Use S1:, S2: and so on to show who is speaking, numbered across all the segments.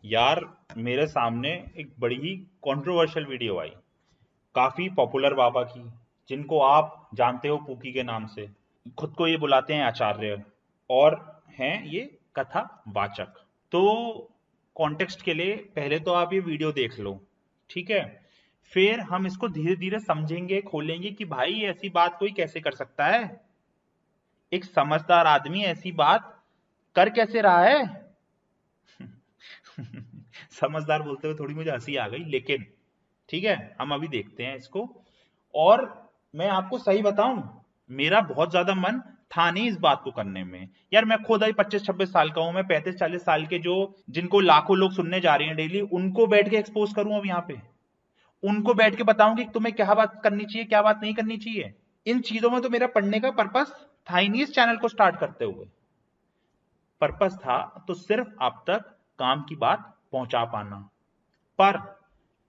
S1: यार, मेरे सामने एक बड़ी ही कंट्रोवर्शियल वीडियो आई, काफी पॉपुलर बाबा की, जिनको आप जानते हो पूकी के नाम से। खुद को ये बुलाते हैं आचार्य, और हैं ये कथा वाचक। तो कॉन्टेक्स्ट के लिए पहले तो आप ये वीडियो देख लो, ठीक है? फिर हम इसको धीरे धीरे समझेंगे, खोलेंगे कि भाई ऐसी बात कोई कैसे कर सकता है। एक समझदार आदमी ऐसी बात कर कैसे रहा है। समझदार बोलते हुए थोड़ी मुझे हंसी आ गई, लेकिन ठीक है, हम अभी देखते हैं इसको। और मैं आपको सही बताऊं, मेरा बहुत ज्यादा मन था नहीं इस बात को करने में। यार, मैं खुद अभी 25-26 साल का हूं, मैं 35-40 साल के जो जिनको लाखों लोग सुनने जा रहे हैं डेली, उनको बैठ के एक्सपोज करूं अब यहाँ पे। उनको बैठ के बताऊं कि तुम्हें क्या बात करनी चाहिए, क्या बात नहीं करनी चाहिए। इन चीजों में तो मेरा पढ़ने का पर्पस था ही नहीं इस चैनल को स्टार्ट करते हुए। पर्पस था तो सिर्फ आप तक काम की बात पहुंचा पाना। पर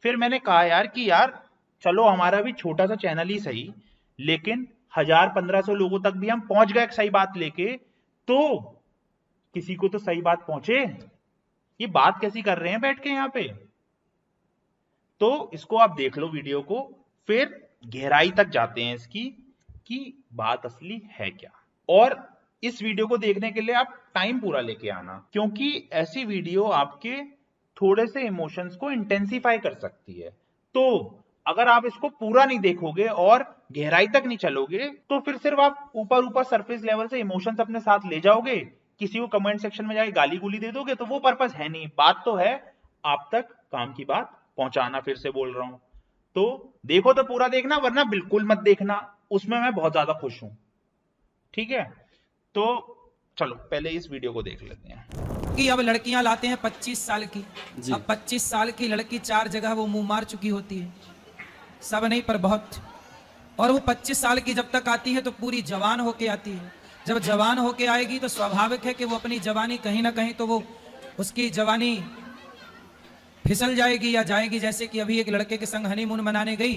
S1: फिर मैंने कहा यार कि यार चलो, हमारा भी छोटा सा चैनल ही सही, लेकिन 1000-1500 लोगों तक भी हम पहुंच गए एक सही बात लेके, तो किसी को तो सही बात पहुंचे। ये बात कैसी कर रहे हैं बैठ के यहाँ पे। तो इसको आप देख लो वीडियो को, फिर गहराई तक जाते हैं इसकी कि बात असली है क्या। और इस वीडियो को देखने के लिए आप टाइम पूरा लेके आना, क्योंकि ऐसी वीडियो आपके थोड़े से इमोशंस को इंटेंसिफाई कर सकती है। तो अगर आप इसको पूरा नहीं देखोगे और गहराई तक नहीं चलोगे, तो फिर सिर्फ आप ऊपर ऊपर सरफेस लेवल से इमोशंस अपने साथ ले जाओगे, किसी को कमेंट सेक्शन में जाके गाली गुली दे दोगे, तो वो पर्पस है नहीं। बात तो है आप तक काम की बात पहुंचाना। फिर से बोल रहा हूं, तो देखो तो पूरा देखना, वरना बिल्कुल मत देखना, उसमें मैं बहुत ज्यादा खुश हूं। ठीक है, तो चलो पहले इस वीडियो को देख लेते हैं।
S2: कि अब लड़कियां लाते हैं 25 साल की। अब 25 साल की लड़की 4 जगह वो मुंह मार चुकी होती है, सब नहीं पर बहुत। और वो 25 साल की जब तक आती है तो पूरी जवान होके आती है। जब जवान होके आएगी तो स्वाभाविक है कि वो अपनी जवानी कहीं ना कहीं तो वो उसकी जवानी फिसल जाएगी या जाएगी। जैसे कि अभी एक लड़के के संग हनीमून मनाने गई,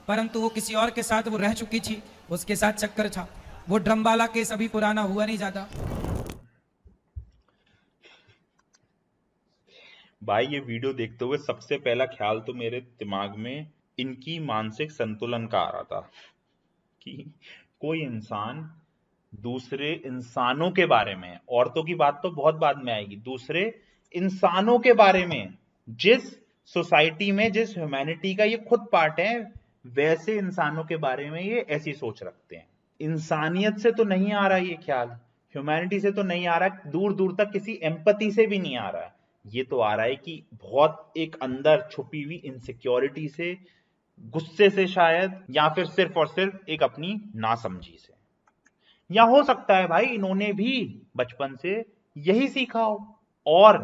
S2: परंतु वो किसी और के साथ वो रह चुकी थी, उसके साथ चक्कर था। वो ड्रम वाला केस अभी पुराना हुआ नहीं ज्यादा।
S1: भाई, ये वीडियो देखते हुए सबसे पहला ख्याल तो मेरे दिमाग में इनकी मानसिक संतुलन का आ रहा था कि कोई इंसान दूसरे इंसानों के बारे में, औरतों की बात तो बहुत बाद में आएगी, दूसरे इंसानों के बारे में, जिस सोसाइटी में, जिस ह्यूमैनिटी का ये खुद पार्ट है, वैसे इंसानों के बारे में ये ऐसी सोच रखते हैं। इंसानियत से तो नहीं आ रहा ये ख्याल, ह्यूमैनिटी से तो नहीं आ रहा, दूर दूर तक किसी एम्पैथी से भी नहीं आ रहा है। ये तो आ रहा है कि बहुत एक अंदर छुपी हुई इनसिक्योरिटी से, गुस्से से शायद, या फिर सिर्फ और सिर्फ एक अपनी नासमझी से। या हो सकता है भाई इन्होंने भी बचपन से यही सीखा हो। और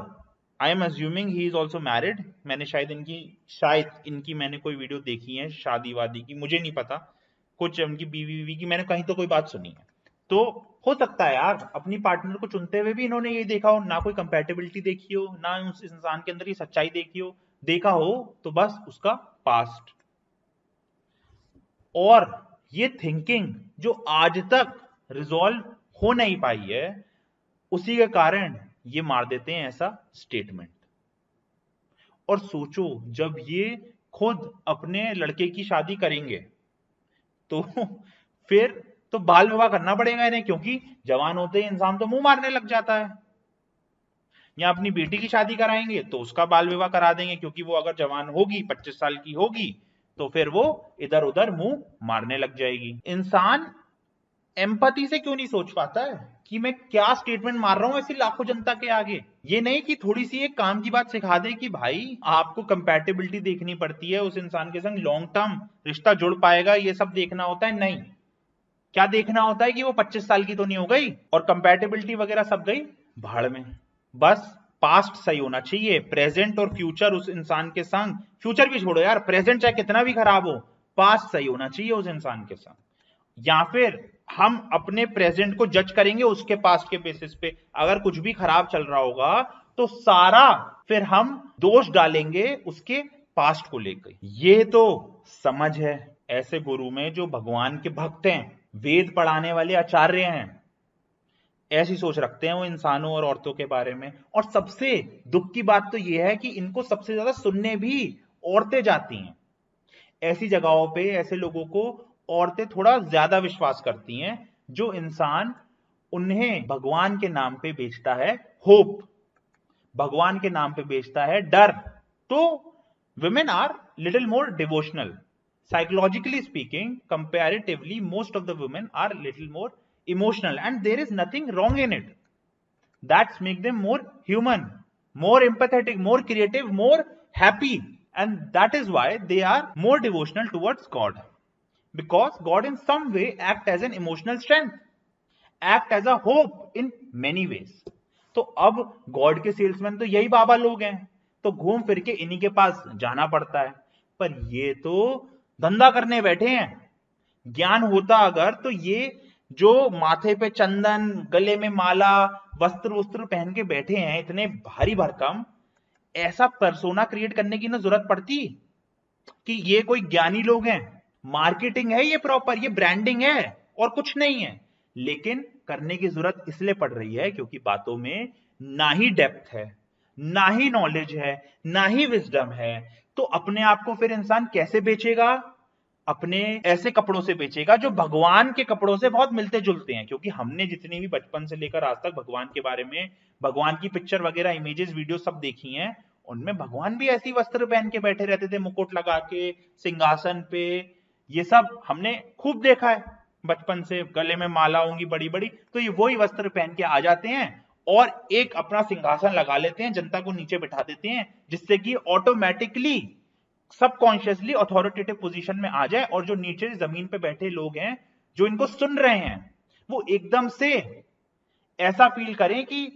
S1: I am assuming he is also married. मैंने शायद इनकी मैंने कोई वीडियो देखी है शादी वादी की, मुझे नहीं पता, कुछ उनकी बीवी बीवी की मैंने कहीं तो कोई बात सुनी है। तो हो सकता है यार अपनी पार्टनर को चुनते हुए भी इन्होंने ये देखा हो, ना कोई कंपैटिबिलिटी देखी हो, ना उस इंसान के अंदर ये सच्चाई देखी हो। देखा हो तो बस उसका पास्ट, और ये थिंकिंग जो आज तक रिजॉल्व हो नहीं पाई है, उसी के कारण ये मार देते हैं ऐसा स्टेटमेंट। और सोचो, जब ये खुद अपने लड़के की शादी करेंगे तो फिर तो बाल विवाह करना पड़ेगा इन्हें, क्योंकि जवान होते ही इंसान तो मुंह मारने लग जाता है। या अपनी बेटी की शादी कराएंगे तो उसका बाल विवाह करा देंगे, क्योंकि वो अगर जवान होगी, 25 साल की होगी, तो फिर वो इधर उधर मुंह मारने लग जाएगी। इंसान एम्पैथी से क्यों नहीं सोच पाता है कि मैं क्या स्टेटमेंट मार रहा हूं ऐसी लाखों जनता के आगे। ये नहीं कि थोड़ी सी एक काम की बात सिखा दे कि भाई आपको कंपैटिबिलिटी देखनी पड़ती है, उस इंसान के संग लॉन्ग टर्म रिश्ता जुड़ पाएगा, ये सब देखना होता है। नहीं, क्या देखना होता है कि वो 25 साल की तो नहीं हो गई और कंपैटिबिलिटी वगैरह सब गई भाड़ में। बस पास्ट सही होना चाहिए, प्रेजेंट और फ्यूचर उस इंसान के संग, फ्यूचर भी छोड़ो यार, प्रेजेंट चाहे कितना भी खराब हो, पास्ट सही होना चाहिए उस इंसान के संग। या फिर हम अपने प्रेजेंट को जज करेंगे उसके पास्ट के बेसिस पे। अगर कुछ भी खराब चल रहा होगा तो सारा फिर हम दोष डालेंगे उसके पास्ट को लेकर। ये तो समझ है ऐसे गुरु में जो भगवान के भक्त हैं, वेद पढ़ाने वाले आचार्य हैं। ऐसी सोच रखते हैं वो इंसानों और औरतों के बारे में। और सबसे दुख की बात तो ये है कि इनको सबसे ज्यादा सुनने भी औरतें जाती हैं। ऐसी जगहों पे ऐसे लोगों को औरतें थोड़ा ज्यादा विश्वास करती हैं, जो इंसान उन्हें भगवान के नाम पे बेचता है होप, भगवान के नाम पे बेचता है डर। तो women are little more devotional. Psychologically speaking, comparatively, most of the women are little more emotional, and there is nothing wrong in it. That's make them more human, more empathetic, more creative, more happy, and that is why they are more devotional towards God, because God in some way act as an emotional strength, act as a hope in many ways. तो अब God के salesman तो यही बाबा लोग हैं, तो घूम फिर के इन्हीं के पास जाना पड़ता है। पर ये तो धंधा करने बैठे हैं। ज्ञान होता अगर तो ये जो माथे पे चंदन, गले में माला, वस्त्र वस्त्र पहन के बैठे हैं इतने भारी भरकम, ऐसा पर्सोना क्रिएट करने की ना जरूरत पड़ती कि ये कोई ज्ञानी लोग हैं। मार्केटिंग है ये प्रॉपर, ये ब्रांडिंग है और कुछ नहीं है। लेकिन करने की जरूरत इसलिए पड़ रही है क्योंकि बातों में ना ही डेप्थ है, ना ही नॉलेज है, ना ही विजडम है। तो अपने आप को फिर इंसान कैसे बेचेगा? अपने ऐसे कपड़ों से बेचेगा जो भगवान के कपड़ों से बहुत मिलते जुलते हैं। क्योंकि हमने जितनी भी बचपन से लेकर आज तक भगवान के बारे में, भगवान की पिक्चर वगैरह, इमेजेस, वीडियो सब देखी हैं, उनमें भगवान भी ऐसी वस्त्र पहन के बैठे रहते थे, मुकुट लगा के सिंहासन पे। ये सब हमने खूब देखा है बचपन से, गले में माला होंगी बड़ी बड़ी, तो ये वही वस्त्र पहन के आ जाते हैं और एक अपना सिंहासन लगा लेते हैं, जनता को नीचे बिठा देते हैं, जिससे कि ऑटोमेटिकली सबकॉन्शियसली अथॉरिटेटिव पोजीशन में आ जाए। और जो नीचे जमीन पे बैठे लोग हैं जो इनको सुन रहे हैं, वो एकदम से ऐसा फील करें कि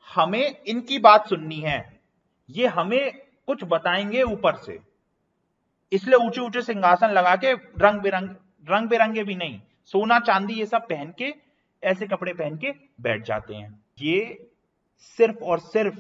S1: हमें इनकी बात सुननी है, ये हमें कुछ बताएंगे ऊपर से। इसलिए ऊंचे ऊंचे सिंहासन लगा के, रंग बिरंगे भी नहीं, सोना चांदी ये सब पहन के, ऐसे कपड़े पहन के बैठ जाते हैं। ये सिर्फ और सिर्फ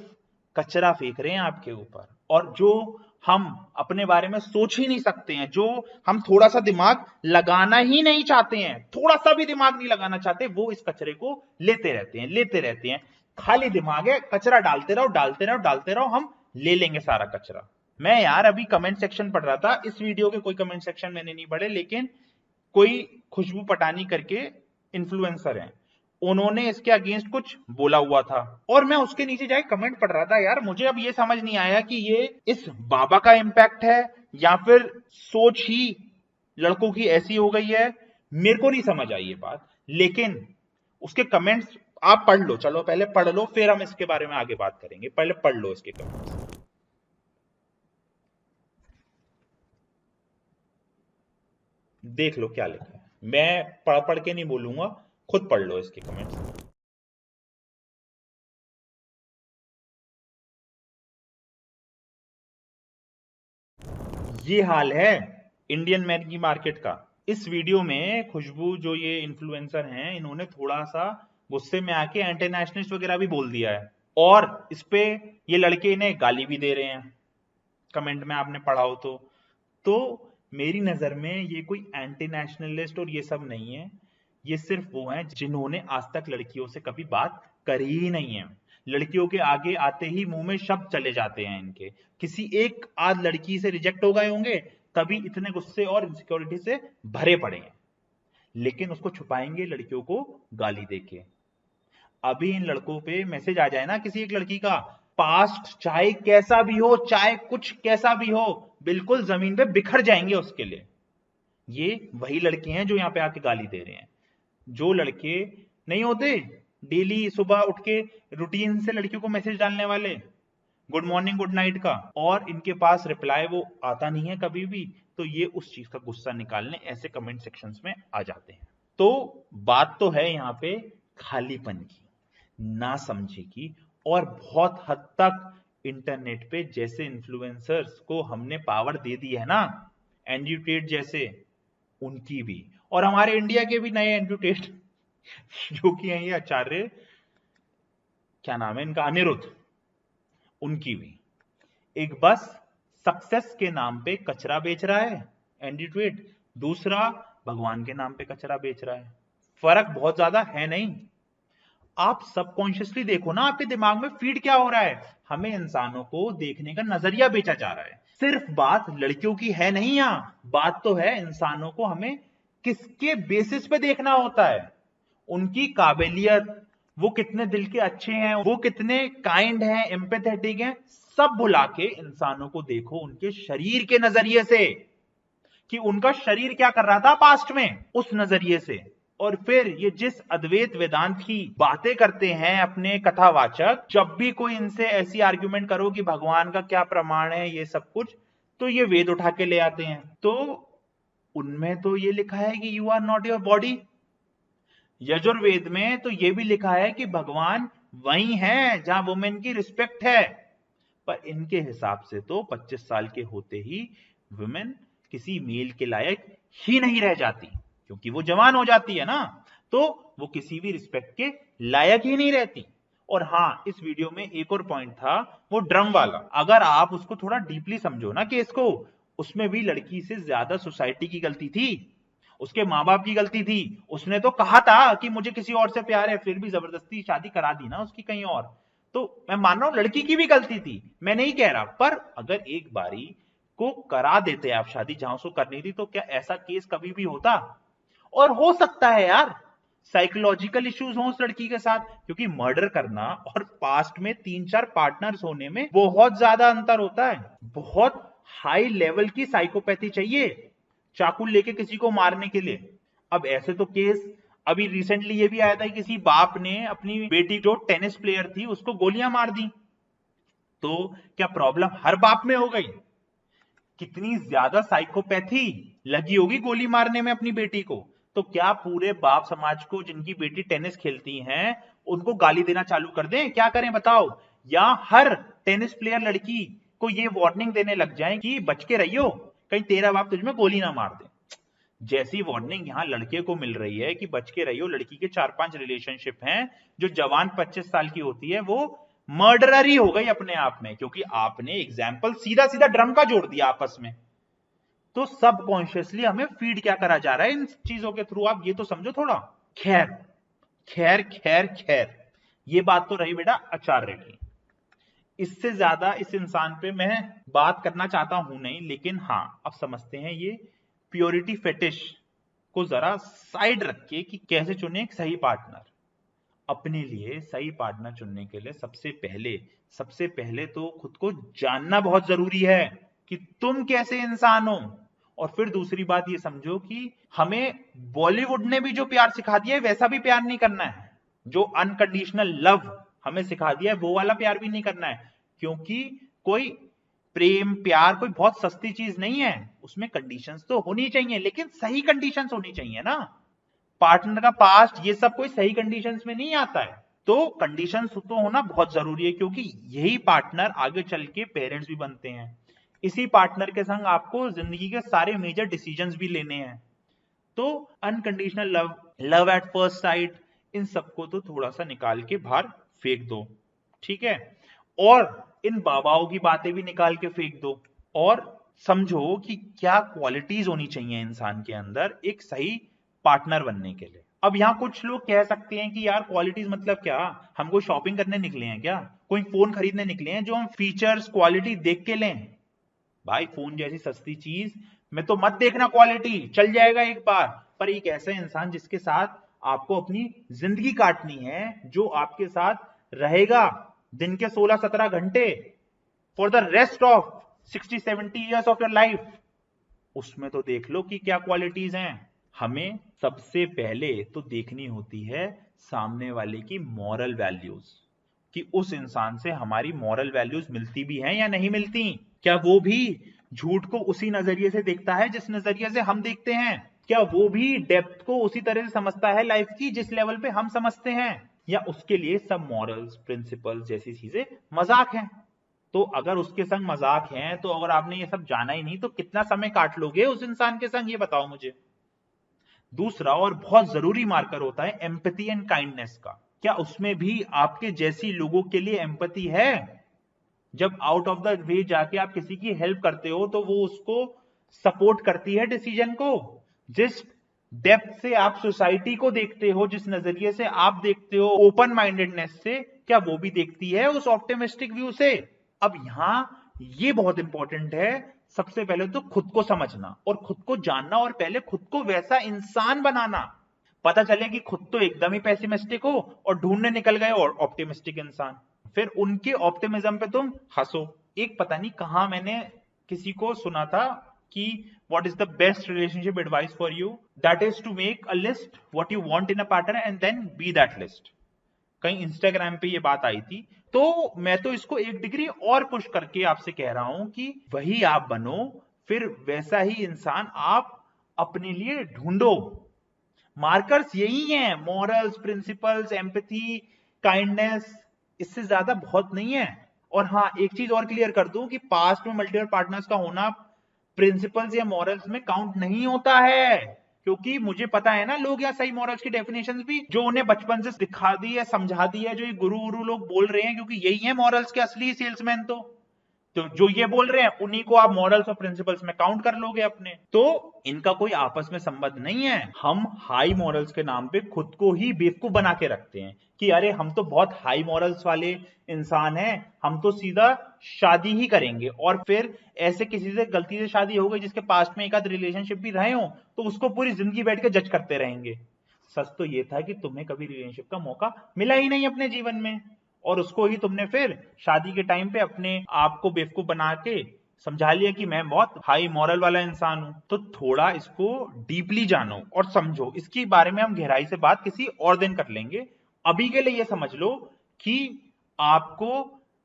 S1: कचरा फेंक रहे हैं आपके ऊपर। और जो हम अपने बारे में सोच ही नहीं सकते हैं, जो हम थोड़ा सा दिमाग लगाना ही नहीं चाहते हैं, थोड़ा सा भी दिमाग नहीं लगाना चाहते, वो इस कचरे को लेते रहते हैं, लेते रहते हैं। खाली दिमाग है, कचरा डालते रहो, डालते रहो, डालते रहो, हम ले लेंगे सारा कचरा। मैं यार अभी कमेंट सेक्शन पढ़ रहा था, इस वीडियो के कोई कमेंट सेक्शन मैंने नहीं पढ़े, लेकिन कोई खुशबू पटानी करके इन्फ्लुएंसर हैं, उन्होंने इसके अगेंस्ट कुछ बोला हुआ था और मैं उसके नीचे जाके कमेंट पढ़ रहा था। यार मुझे अब ये समझ नहीं आया कि ये इस बाबा का इंपैक्ट है या फिर सोच ही लड़कों की ऐसी हो गई है, मेरे को नहीं समझ आई ये बात। लेकिन उसके कमेंट्स आप पढ़ लो, चलो पहले पढ़ लो, फिर हम इसके बारे में आगे बात करेंगे। पहले पढ़ लो इसके कमेंट्स, देख लो क्या लिखा है। मैं पढ़ पढ़ के नहीं बोलूंगा, खुद पढ़ लो इसके कमेंट्स। ये हाल है इंडियन मैन की मार्केट का। इस वीडियो में खुशबू जो ये इन्फ्लुएंसर हैं, इन्होंने थोड़ा सा गुस्से में आके एंटी नेशनलिस्ट वगैरह भी बोल दिया है और इस पे ये लड़के इन्हें गाली भी दे रहे हैं, कमेंट में आपने पढ़ा हो तो मेरी नजर में ये कोई एंटी नेशनलिस्ट और ये सब नहीं है। ये सिर्फ वो हैं जिन्होंने आज तक लड़कियों से कभी बात करी ही नहीं है। लड़कियों के आगे आते ही मुंह में शब्द चले जाते हैं इनके। किसी एक आध लड़की से रिजेक्ट हो गए होंगे तभी इतने गुस्से और इनसिक्योरिटी से भरे पड़े हैं, लेकिन उसको छुपाएंगे लड़कियों को गाली देके। अभी इन लड़कों पे मैसेज आ जाए ना किसी एक लड़की का, पास्ट चाहे कैसा भी हो, चाहे कुछ कैसा भी हो, बिल्कुल जमीन पे बिखर जाएंगे उसके लिए। ये वही लड़के हैं जो यहां पे आके गाली दे रहे हैं। जो लड़के नहीं होते डेली सुबह उठ के रूटीन से लड़कियों को मैसेज डालने वाले, गुड मॉर्निंग गुड नाइट का, और इनके पास रिप्लाई वो आता नहीं है कभी भी, तो ये उस चीज का गुस्सा निकालने ऐसे कमेंट सेक्शंस में आ जाते हैं। तो बात तो है यहाँ पे खालीपन की, ना समझी की, और बहुत हद तक इंटरनेट पे जैसे इन्फ्लुएंसर्स को हमने पावर दे दी है ना, एंड्रयू टेट जैसे, उनकी भी, और हमारे इंडिया के भी नए एंड्रयू टेट जो कि हैं ये आचार्य, क्या नाम है इनका, अनिरुद्ध, उनकी भी। एक बस सक्सेस के नाम पे कचरा बेच रहा है एंड्रयू टेट, दूसरा भगवान के नाम पे कचरा बेच रहा है। फर्क बहुत ज्यादा है नहीं। आप सबकॉन्शियसली देखो ना, आपके दिमाग में फीड क्या हो रहा है। हमें इंसानों को देखने का नजरिया बेचा जा रहा है। सिर्फ बात लड़कियों की है नहीं, यहाँ बात तो है इंसानों को हमें किसके बेसिस पे देखना होता है, उनकी काबिलियत, वो कितने दिल के अच्छे हैं, वो कितने काइंड हैं, एम्पैथेटिक हैं, सब भुला के इंसानों को देखो उनके शरीर के नजरिए से, कि उनका शरीर क्या कर रहा था पास्ट में, उस नजरिए से। और फिर ये जिस अद्वैत वेदांत की बातें करते हैं अपने कथावाचक, जब भी कोई इनसे ऐसी आर्ग्यूमेंट करो कि भगवान का क्या प्रमाण है ये सब कुछ, तो ये वेद उठा के ले आते हैं। तो उनमें तो ये लिखा है कि you are not your body. Yajurveda में तो ये भी लिखा है कि भगवान वही है जहां वुमेन की रिस्पेक्ट है। पर इनके हिसाब से तो 25 साल के होते ही वुमेन किसी मेल के लायक ही नहीं रह जाती, क्योंकि वो जवान हो जाती है ना, तो वो किसी भी रिस्पेक्ट के लायक ही नहीं रहती। और हाँ, इस वीडियो में एक और पॉइंट था, वो ड्रम वाला। अगर आप उसको थोड़ा डीपली समझो ना केस को, उसमें भी लड़की से ज्यादा सोसाइटी की गलती थी, उसके माँ बाप की गलती थी। उसने तो कहा था कि मुझे किसी और से प्यार है, फिर भी जबरदस्ती शादी करा दी ना उसकी कहीं और। तो मैं मान रहा हूं लड़की की भी गलती थी, मैं नहीं कह रहा, पर अगर एक बारी को करा देते आप शादी जहां उसको करनी थी, तो क्या ऐसा केस कभी भी होता? और हो सकता है यार साइकोलॉजिकल इश्यूज हो उस लड़की के साथ, क्योंकि मर्डर करना और पास्ट में 3-4 पार्टनर्स होने में बहुत ज्यादा अंतर होता है। बहुत हाई लेवल की साइकोपैथी चाहिए चाकू लेके किसी को मारने के लिए। अब ऐसे तो केस अभी रिसेंटली ये भी आया था, किसी बाप ने अपनी बेटी जो टेनिस प्लेयर थी उसको गोलियां मार दी। तो क्या प्रॉब्लम हर बाप में हो गई? कितनी ज्यादा साइकोपैथी लगी होगी गोली मारने में अपनी बेटी को। तो क्या पूरे बाप समाज को जिनकी बेटी टेनिस खेलती हैं उनको गाली देना चालू कर दें? क्या करें बताओ? या हर टेनिस प्लेयर लड़की को ये वार्निंग देने लग जाए कि बच के रहियो, कहीं तेरा बाप तुझमें गोली ना मार दे। जैसी वार्निंग यहां लड़के को मिल रही है कि बच के रहियो, लड़की के 4-5 रिलेशनशिप हैं, जो जवान 25 साल की होती है वो मर्डरर ही हो गई अपने आप में, क्योंकि आपने एग्जाम्पल सीधा सीधा ड्रम का जोड़ दिया आपस में। तो सबकॉन्शियसली हमें फीड क्या करा जा रहा है इन चीजों के थ्रू, आप ये तो समझो थोड़ा। खैर खैर खैर खैर, ये बात तो रही बेटा आचार्य की। इससे ज्यादा इस इंसान पे मैं बात करना चाहता हूं नहीं, लेकिन हां अब समझते हैं ये प्योरिटी फेटिश को जरा साइड रख के कि कैसे चुने एक सही पार्टनर। अपने लिए सही पार्टनर चुनने के लिए सबसे पहले तो खुद को जानना बहुत जरूरी है कि तुम कैसे इंसान हो। और फिर दूसरी बात ये समझो कि हमें बॉलीवुड ने भी जो प्यार सिखा दिया है वैसा भी प्यार नहीं करना है। जो अनकंडीशनल लव हमें सिखा दिया है वो वाला प्यार भी नहीं करना है, क्योंकि कोई प्रेम प्यार कोई बहुत सस्ती चीज नहीं है। उसमें कंडीशंस तो होनी चाहिए, लेकिन सही कंडीशंस होनी चाहिए ना। पार्टनर का पास्ट ये सब कोई सही कंडीशंस में नहीं आता है। तो कंडीशंस तो होना बहुत जरूरी है, क्योंकि यही पार्टनर आगे चल के पेरेंट्स भी बनते हैं। इसी पार्टनर के संग आपको जिंदगी के सारे मेजर डिसीजंस भी लेने हैं। तो unconditional love, love at first sight, इन सबको तो थोड़ा सा निकाल के बाहर फेंक दो, ठीक है। और इन बाबाओं की बातें भी निकाल के फेंक दो, और समझो कि क्या क्वालिटीज होनी चाहिए इंसान के अंदर एक सही पार्टनर बनने के लिए। अब यहां कुछ लोग कह सकते हैं कि यार क्वालिटीज मतलब क्या, हम कोई शॉपिंग करने निकले हैं क्या, कोई फोन खरीदने निकले हैं जो हम फीचर्स क्वालिटी देख के लें? भाई फोन जैसी सस्ती चीज में तो मत देखना क्वालिटी, चल जाएगा एक बार, पर एक ऐसा इंसान जिसके साथ आपको अपनी जिंदगी काटनी है, जो आपके साथ रहेगा दिन के 16-17 घंटे for the rest of 60-70 years of your life, उसमें तो देख लो कि क्या क्वालिटीज हैं। हमें सबसे पहले तो देखनी होती है सामने वाले की मॉरल वैल्यूज, कि उस इंसान से हमारी मॉरल वैल्यूज मिलती भी हैं या नहीं मिलती। क्या वो भी झूठ को उसी नजरिए से देखता है जिस नजरिए से हम देखते हैं? क्या वो भी डेप्थ को उसी तरह से समझता है लाइफ की जिस लेवल पे हम समझते हैं? या उसके लिए सब मॉरल्स प्रिंसिपल्स जैसी चीजें मजाक हैं? तो अगर उसके संग मजाक हैं, तो अगर आपने ये सब जाना ही नहीं तो कितना समय काट लोगे उस इंसान के संग, ये बताओ मुझे। दूसरा और बहुत जरूरी मार्कर होता है एम्पैथी एंड काइंडनेस का। क्या उसमें भी आपके जैसी लोगों के लिए एम्पैथी है? जब आउट ऑफ द वे जाके आप किसी की हेल्प करते हो तो वो उसको सपोर्ट करती है डिसीजन को। जिस डेप्थ से आप सोसाइटी को देखते हो, जिस नजरिए से आप देखते हो, ओपन माइंडेडनेस से, क्या वो भी देखती है उस ऑप्टिमिस्टिक व्यू से? अब यहां ये बहुत इंपॉर्टेंट है, सबसे पहले तो खुद को समझना और खुद को जानना, और पहले खुद को वैसा इंसान बनाना। पता चले कि खुद तो एकदम ही पेसिमिस्टिक हो और ढूंढने निकल गए और ऑप्टिमिस्टिक इंसान, फिर उनके ऑप्टिमिज्म पे तुम हंसो। एक पता नहीं कहां मैंने किसी को सुना था कि what is the best relationship advice for you, that is to make a list what you want in a partner and then be that list। कहीं इंस्टाग्राम पे ये बात आई थी, तो मैं तो इसको एक डिग्री और पुश करके आपसे कह रहा हूं कि वही आप बनो, फिर वैसा ही इंसान आप अपने लिए ढूंढो। मार्कर्स यही हैं, मॉरल्स, प्रिंसिपल्स, एम्पैथी, काइंडनेस, इससे ज्यादा बहुत नहीं है। और हाँ, एक चीज और क्लियर कर दूं कि पास्ट में मल्टीपल पार्टनर्स का होना प्रिंसिपल्स या मॉरल्स में काउंट नहीं होता है, क्योंकि मुझे पता है ना लोग या सही मॉरल्स की डेफिनेशंस भी जो उन्हें बचपन से सिखा दी है, समझा दी है, जो ये गुरु लोग बोल रहे हैं, क्योंकि यही है मॉरल्स के असली सेल्समैन। तो जो ये बोल रहे हैं उन्हीं को आप मॉरल्स और प्रिंसिपल्स में काउंट कर लोगे अपने। तो इनका कोई आपस में संबंध नहीं है। हम हाई मॉरल्स के नाम पे खुद को ही बेवकूफ बना के रखते हैं कि अरे हम तो बहुत हाई मॉरल्स वाले इंसान हैं, हम तो सीधा शादी ही करेंगे, और फिर ऐसे किसी से गलती से शादी हो गई जिसके पास्ट में एक आध रिलेशनशिप भी रहे हो, तो उसको पूरी जिंदगी बैठ के जज करते रहेंगे। सच तो ये था कि तुम्हें कभी रिलेशनशिप का मौका मिला ही नहीं अपने जीवन में, और उसको ही तुमने फिर शादी के टाइम पे अपने आप को बेवकूफ बना के समझा लिया कि मैं बहुत हाई मॉरल वाला इंसान हूं। तो थोड़ा इसको डीपली जानो और समझो, इसके बारे में हम गहराई से बात किसी और दिन कर लेंगे। अभी के लिए ये समझ लो कि आपको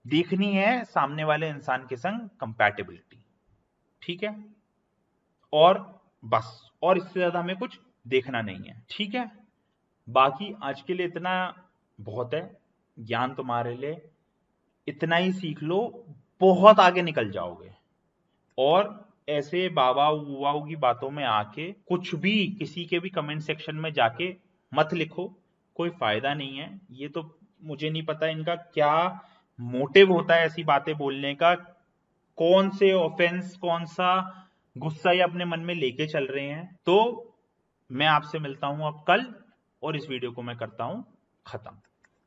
S1: देखनी है सामने वाले इंसान के संग कंपैटिबिलिटी, ठीक है? और बस, और इससे ज्यादा हमें कुछ देखना नहीं है, ठीक है? बाकी आज के लिए इतना बहुत है, ज्ञान तुम्हारे लिए इतना ही सीख लो, बहुत आगे निकल जाओगे। और ऐसे बाबा बुआओं की बातों में आके कुछ भी किसी के भी कमेंट सेक्शन में जाके मत लिखो, कोई फायदा नहीं है। ये तो मुझे नहीं पता इनका क्या मोटिव होता है ऐसी बातें बोलने का, कौन से ऑफेंस, कौन सा गुस्सा ये अपने मन में लेके चल रहे हैं। तो मैं आपसे मिलता हूं अब कल, और इस वीडियो को मैं करता हूं खत्म।